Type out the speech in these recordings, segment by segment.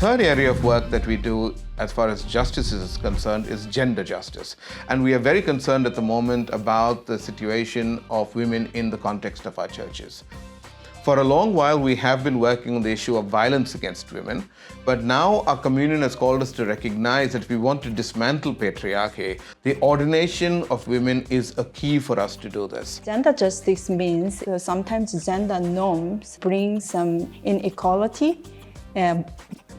third area of work that we do as far as justice is concerned is gender justice. And we are very concerned at the moment about the situation of women in the context of our churches. For a long while, we have been working on the issue of violence against women, but now our communion has called us to recognize that if we want to dismantle patriarchy, the ordination of women is a key for us to do this. Gender justice means sometimes gender norms bring some inequality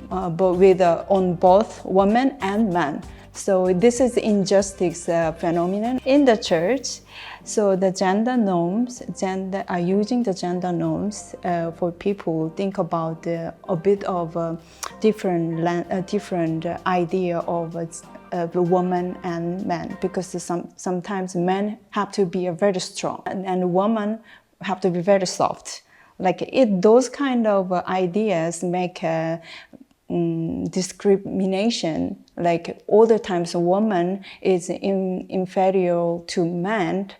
but on both women and men. So this is injustice phenomenon in the church. So the gender norms, are using the gender norms for people think about a bit of a different idea of the woman and man, because sometimes men have to be very strong and women have to be very soft. Those kind of ideas make discrimination. All the times a woman is inferior to man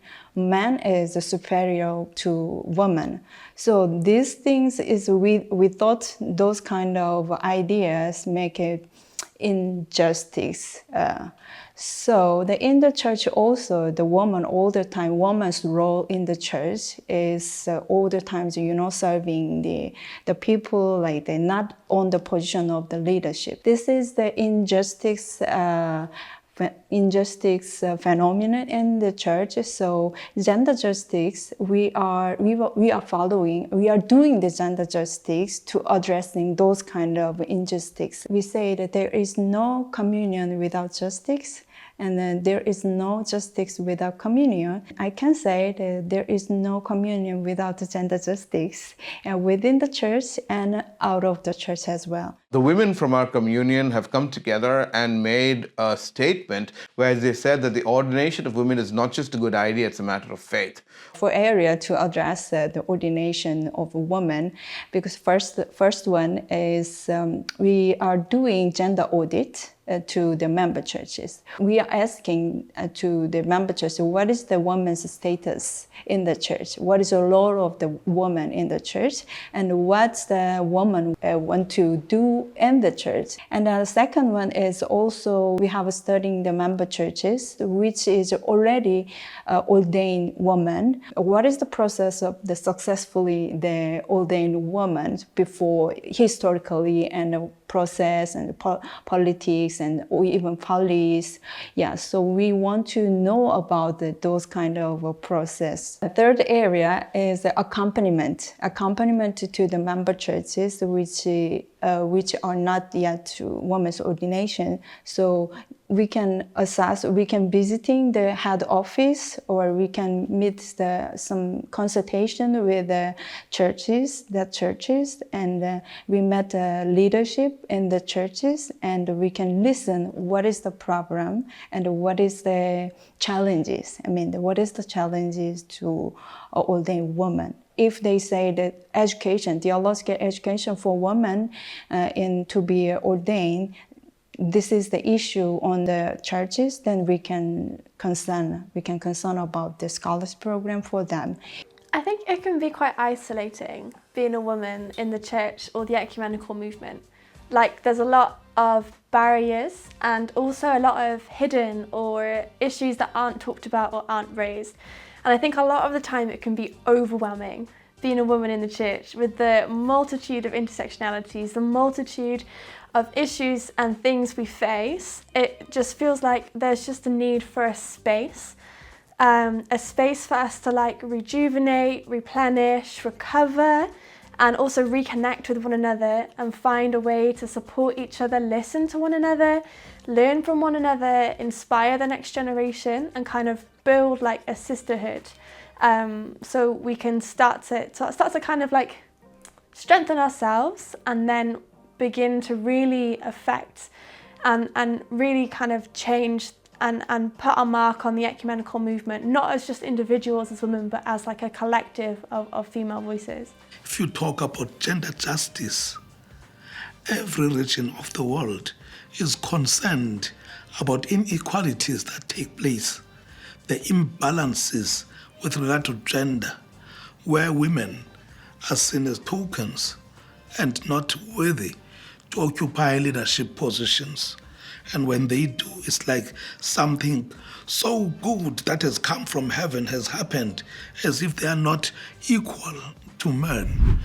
is superior to woman. So these things we thought those kind of ideas make it injustice. So in the church also, the woman all the time, woman's role in the church is all the times, serving the people, they're not on the position of the leadership. This is the injustice phenomenon in the church. So gender justice, we are doing the gender justice to addressing those kind of injustice. We say that there is no communion without justice, and then there is no justice without communion. I can say that there is no communion without gender justice within the church and out of the church as well. The women from our communion have come together and made a statement where they said that the ordination of women is not just a good idea, it's a matter of faith. For area to address the ordination of a woman, because first one is we are doing gender audit to the member churches. We are asking to the member churches, what is the woman's status in the church? What is the role of the woman in the church? And what the woman want to do in the church? And the second one is also we have studying the member churches, which is already ordained woman. What is the process of the successfully the ordained woman before historically and process and politics and even police. Yeah, so we want to know about those kind of process. The third area is the accompaniment to the member churches, which are not yet to women's ordination. So we can visiting the head office, or we can meet some consultation with the churches, and we met leadership in the churches, and we can listen what is the problem and what is the challenges. What is the challenges to ordain women? If they say that education, theological education for women to be ordained, this is the issue on the churches, then we can concern about the scholars program for them. I think it can be quite isolating being a woman in the church or the ecumenical movement. There's a lot of barriers and also a lot of hidden or issues that aren't talked about or aren't raised. And I think a lot of the time it can be overwhelming being a woman in the church with the multitude of intersectionalities, the multitude of issues and things we face. It just feels like there's just a need for a space for us to rejuvenate, replenish, recover, and also reconnect with one another and find a way to support each other, listen to one another, learn from one another, inspire the next generation, and kind of build a sisterhood. So we can start to kind of strengthen ourselves and then begin to really affect and really kind of change and put our mark on the ecumenical movement, not as just individuals as women, but as a collective of female voices. If you talk about gender justice, every region of the world is concerned about inequalities that take place, the imbalances with regard to gender, where women are seen as tokens and not worthy to occupy leadership positions. And when they do, it's like something so good that has come from heaven has happened, as if they are not equal to men.